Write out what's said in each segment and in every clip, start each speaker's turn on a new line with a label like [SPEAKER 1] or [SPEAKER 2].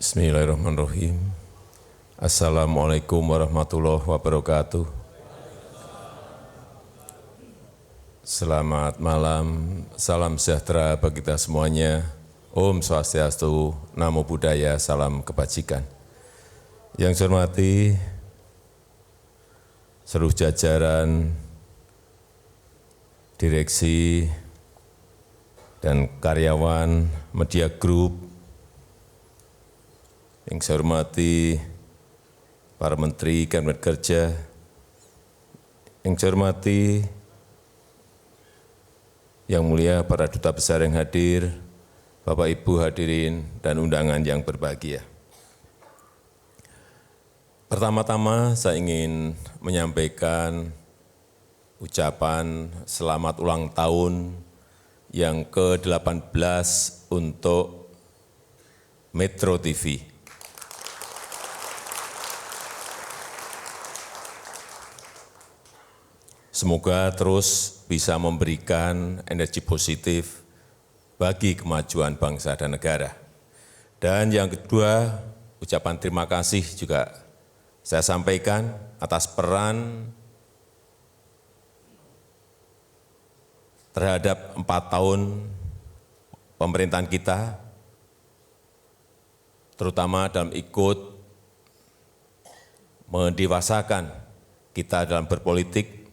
[SPEAKER 1] Bismillahirrahmanirrahim. Assalamualaikum warahmatullahi wabarakatuh. Selamat malam, salam sejahtera bagi kita semuanya. Om Swastiastu, Namo Buddhaya, salam kebajikan. Yang saya hormati seluruh jajaran direksi dan karyawan Media Group, yang saya hormati para Menteri Kabinet Kerja, yang saya hormati yang mulia para duta besar yang hadir, Bapak Ibu hadirin dan undangan yang berbahagia. Pertama-tama saya ingin menyampaikan ucapan selamat ulang tahun yang ke-18 untuk Metro TV. Semoga terus bisa memberikan energi positif bagi kemajuan bangsa dan negara. Dan yang kedua, ucapan terima kasih juga saya sampaikan atas peran terhadap 4 tahun pemerintahan kita, terutama dalam ikut mendewasakan kita dalam berpolitik,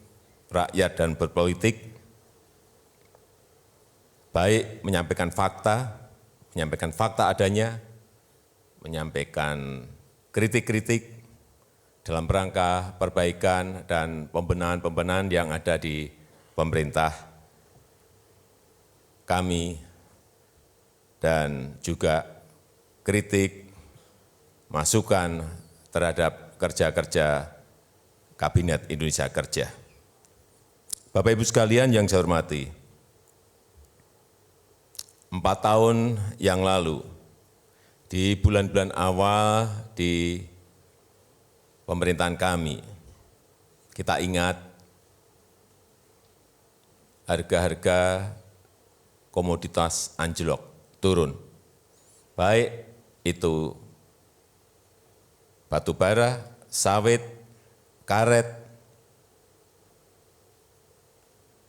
[SPEAKER 1] rakyat dan berpolitik, baik menyampaikan fakta adanya, menyampaikan kritik-kritik dalam rangka perbaikan dan pembenahan-pembenahan yang ada di pemerintah kami, dan juga kritik, masukan terhadap kerja-kerja Kabinet Indonesia Kerja. Bapak Ibu sekalian yang saya hormati, 4 tahun yang lalu, di bulan-bulan awal di pemerintahan kami, kita ingat harga-harga komoditas anjlok, turun. Baik itu batu bara, sawit, karet,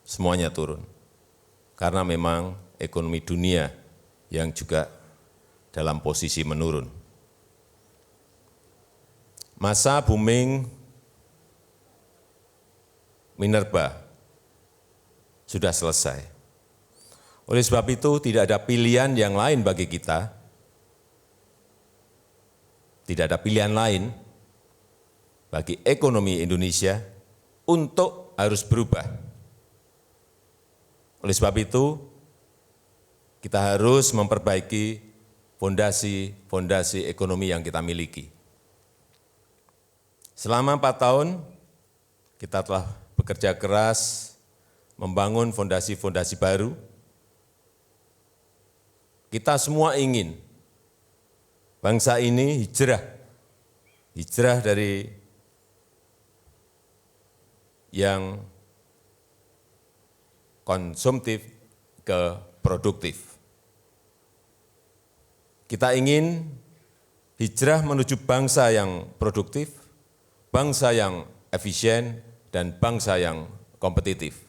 [SPEAKER 1] semuanya turun, karena memang ekonomi dunia yang juga dalam posisi menurun. Masa booming minerba sudah selesai. Oleh sebab itu tidak ada pilihan yang lain bagi kita, tidak ada pilihan lain bagi ekonomi Indonesia untuk harus berubah. Oleh sebab itu, kita harus memperbaiki fondasi ekonomi yang kita miliki. Selama 4 tahun, kita telah bekerja keras membangun fondasi-fondasi baru. Kita semua ingin bangsa ini hijrah dari yang konsumtif ke produktif. Kita ingin hijrah menuju bangsa yang produktif, bangsa yang efisien, dan bangsa yang kompetitif.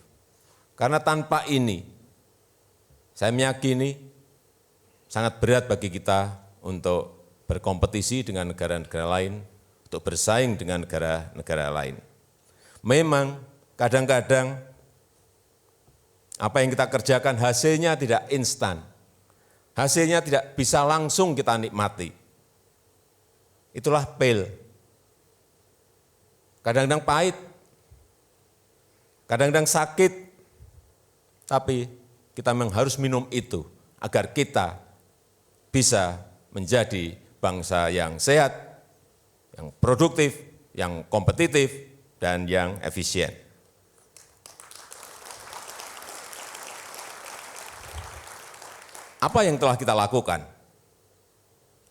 [SPEAKER 1] Karena tanpa ini, saya meyakini sangat berat bagi kita untuk berkompetisi dengan negara-negara lain, untuk bersaing dengan negara-negara lain. Memang kadang-kadang apa yang kita kerjakan hasilnya tidak instan, hasilnya tidak bisa langsung kita nikmati. Itulah pil. Kadang-kadang pahit, kadang-kadang sakit, tapi kita memang harus minum itu agar kita bisa menjadi bangsa yang sehat, yang produktif, yang kompetitif, dan yang efisien. Apa yang telah kita lakukan?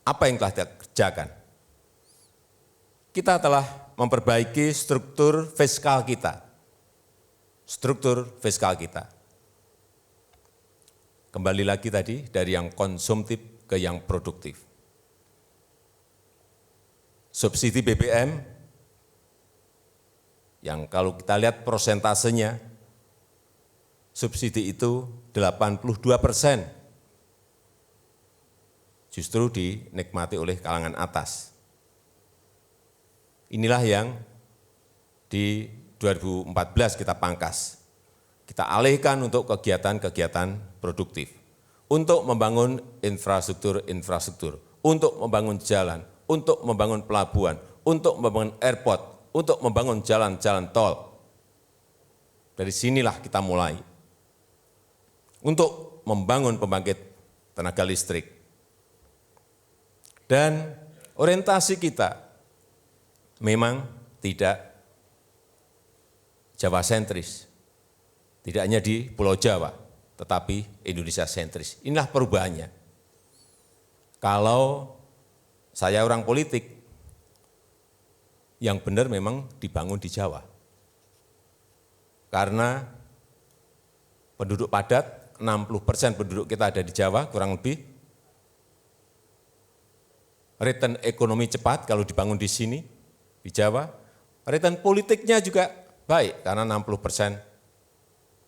[SPEAKER 1] Apa yang telah kita kerjakan? Kita telah memperbaiki struktur fiskal kita. Kembali lagi tadi dari yang konsumtif ke yang produktif. subsidi BBM yang kalau kita lihat prosentasenya, subsidi itu 82% justru dinikmati oleh kalangan atas. Inilah yang di 2014 kita pangkas. Kita alihkan untuk kegiatan-kegiatan produktif, untuk membangun infrastruktur, untuk membangun jalan, untuk membangun pelabuhan, untuk membangun airport, untuk membangun jalan-jalan tol. Dari sinilah kita mulai. Untuk membangun pembangkit tenaga listrik. Dan orientasi kita memang tidak Jawa sentris. Tidak hanya di Pulau Jawa, tetapi Indonesia sentris. Inilah perubahannya. Kalau saya orang politik, yang benar memang dibangun di Jawa. Karena penduduk padat, 60% penduduk kita ada di Jawa, kurang lebih. Return ekonomi cepat kalau dibangun di sini, di Jawa. Return politiknya juga baik, karena 60%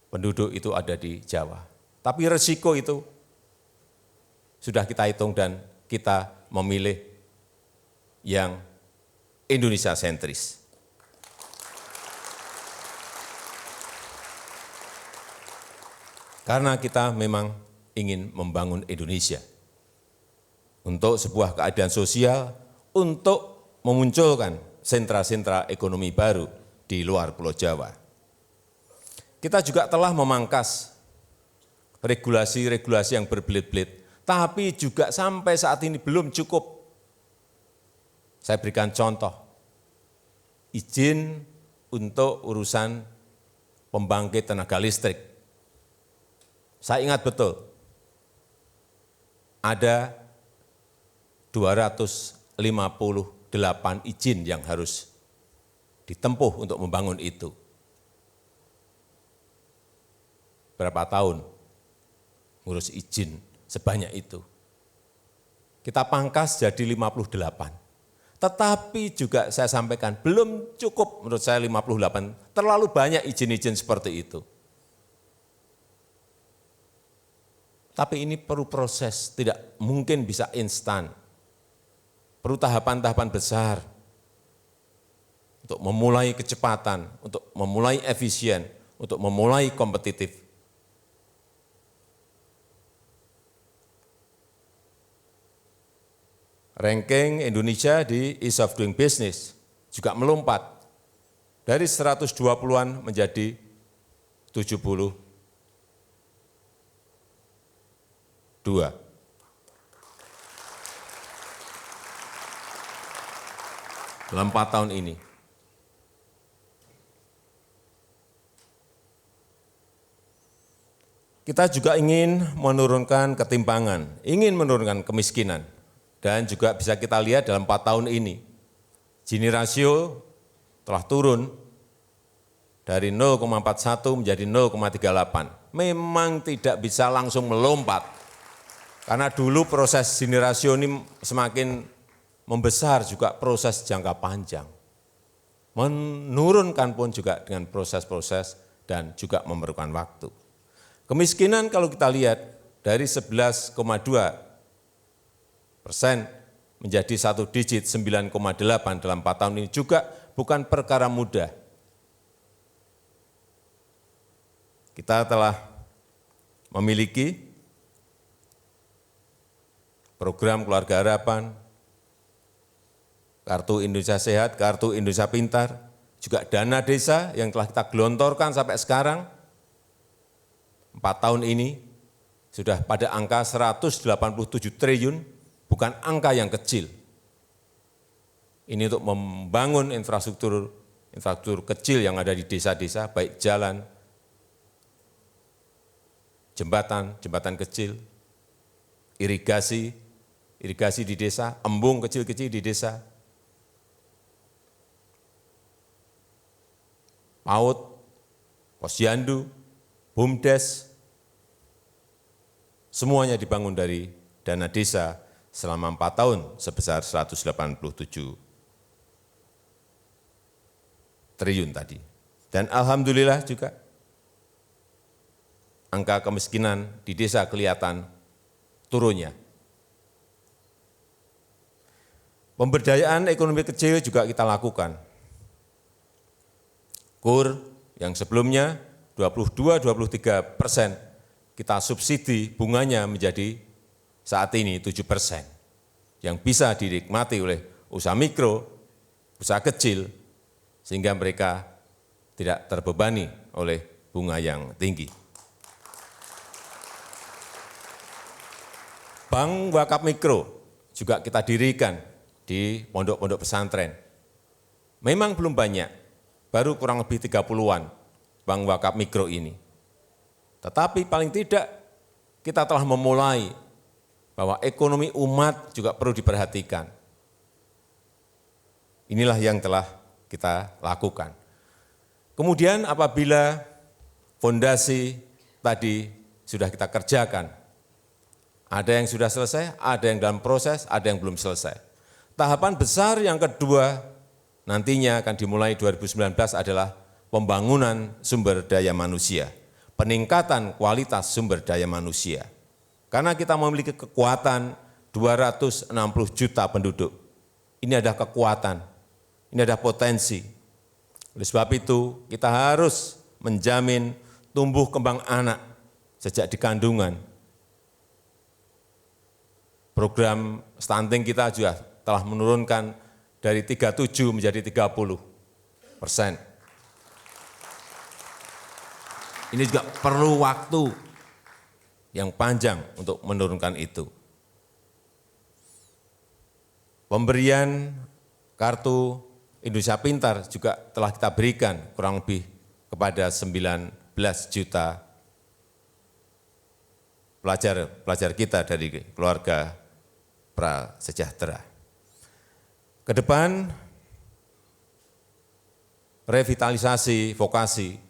[SPEAKER 1] penduduk itu ada di Jawa. Tapi resiko itu sudah kita hitung dan kita memilih yang Indonesia sentris. Karena kita memang ingin membangun Indonesia untuk sebuah keadilan sosial, untuk memunculkan sentra-sentra ekonomi baru di luar Pulau Jawa. Kita juga telah memangkas regulasi-regulasi yang berbelit-belit, tapi juga sampai saat ini belum cukup. Saya berikan contoh, izin untuk urusan pembangkit tenaga listrik. Saya ingat betul, ada 258 izin yang harus ditempuh untuk membangun itu. Berapa tahun ngurus izin sebanyak itu. Kita pangkas jadi 58. Tetapi juga saya sampaikan, belum cukup menurut saya 58, terlalu banyak izin-izin seperti itu. Tapi ini perlu proses, tidak mungkin bisa instan. Perlu tahapan-tahapan besar untuk memulai kecepatan, untuk memulai efisien, untuk memulai kompetitif. Ranking Indonesia di Ease of Doing Business juga melompat dari 120-an menjadi 72. Dalam 4 tahun ini. Kita juga ingin menurunkan ketimpangan, ingin menurunkan kemiskinan. Dan juga bisa kita lihat dalam 4 tahun ini, Gini rasio telah turun dari 0,41 menjadi 0,38. Memang tidak bisa langsung melompat. Karena dulu proses Gini rasio ini semakin membesar juga proses jangka panjang. Menurunkan pun juga dengan proses-proses dan juga memerlukan waktu. Kemiskinan kalau kita lihat dari 11,2% menjadi 1 digit 9,8 dalam 4 tahun ini juga bukan perkara mudah. Kita telah memiliki program Keluarga Harapan, Kartu Indonesia Sehat, Kartu Indonesia Pintar, juga dana desa yang telah kita gelontorkan sampai sekarang, 4 tahun ini sudah pada angka 187 triliun, bukan angka yang kecil. Ini untuk membangun infrastruktur kecil yang ada di desa-desa, baik jalan, jembatan kecil, irigasi di desa, embung kecil-kecil di desa, PAUD, Posyandu, BUMDes, semuanya dibangun dari dana desa selama 4 tahun sebesar 187 triliun tadi. Dan alhamdulillah juga angka kemiskinan di desa kelihatan turunnya. Pemberdayaan ekonomi kecil juga kita lakukan. KUR yang sebelumnya 22-23%, kita subsidi bunganya menjadi saat ini 7%, yang bisa dinikmati oleh usaha mikro, usaha kecil, sehingga mereka tidak terbebani oleh bunga yang tinggi. Bank Wakaf Mikro juga kita dirikan di pondok-pondok pesantren. Memang belum banyak, baru kurang lebih 30-an bank wakaf mikro ini. Tetapi paling tidak kita telah memulai bahwa ekonomi umat juga perlu diperhatikan. Inilah yang telah kita lakukan. Kemudian apabila fondasi tadi sudah kita kerjakan, ada yang sudah selesai, ada yang dalam proses, ada yang belum selesai. Tahapan besar yang kedua nantinya akan dimulai 2019 adalah pembangunan sumber daya manusia, peningkatan kualitas sumber daya manusia. Karena kita memiliki kekuatan 260 juta penduduk. Ini ada kekuatan, ini ada potensi. Oleh sebab itu kita harus menjamin tumbuh kembang anak sejak di kandungan. Program stunting kita juga telah menurunkan dari 37 menjadi 30%. Ini juga perlu waktu yang panjang untuk menurunkan itu. Pemberian kartu Indonesia Pintar juga telah kita berikan kurang lebih kepada 19 juta pelajar kita dari keluarga prasejahtera. Ke depan, revitalisasi vokasi,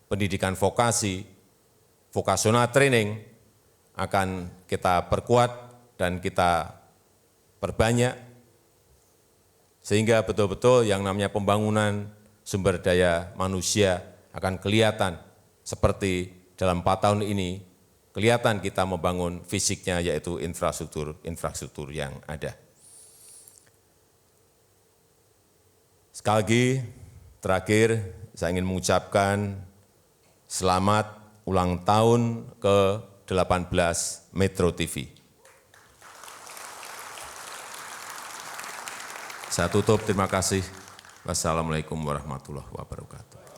[SPEAKER 1] pendidikan vokasi, vocational training akan kita perkuat dan kita perbanyak, sehingga betul-betul yang namanya pembangunan sumber daya manusia akan kelihatan seperti dalam 4 tahun ini, kelihatan kita membangun fisiknya, yaitu infrastruktur yang ada. Sekali lagi, terakhir saya ingin mengucapkan selamat ulang tahun ke-18 Metro TV. Saya tutup, terima kasih. Wassalamualaikum warahmatullahi wabarakatuh.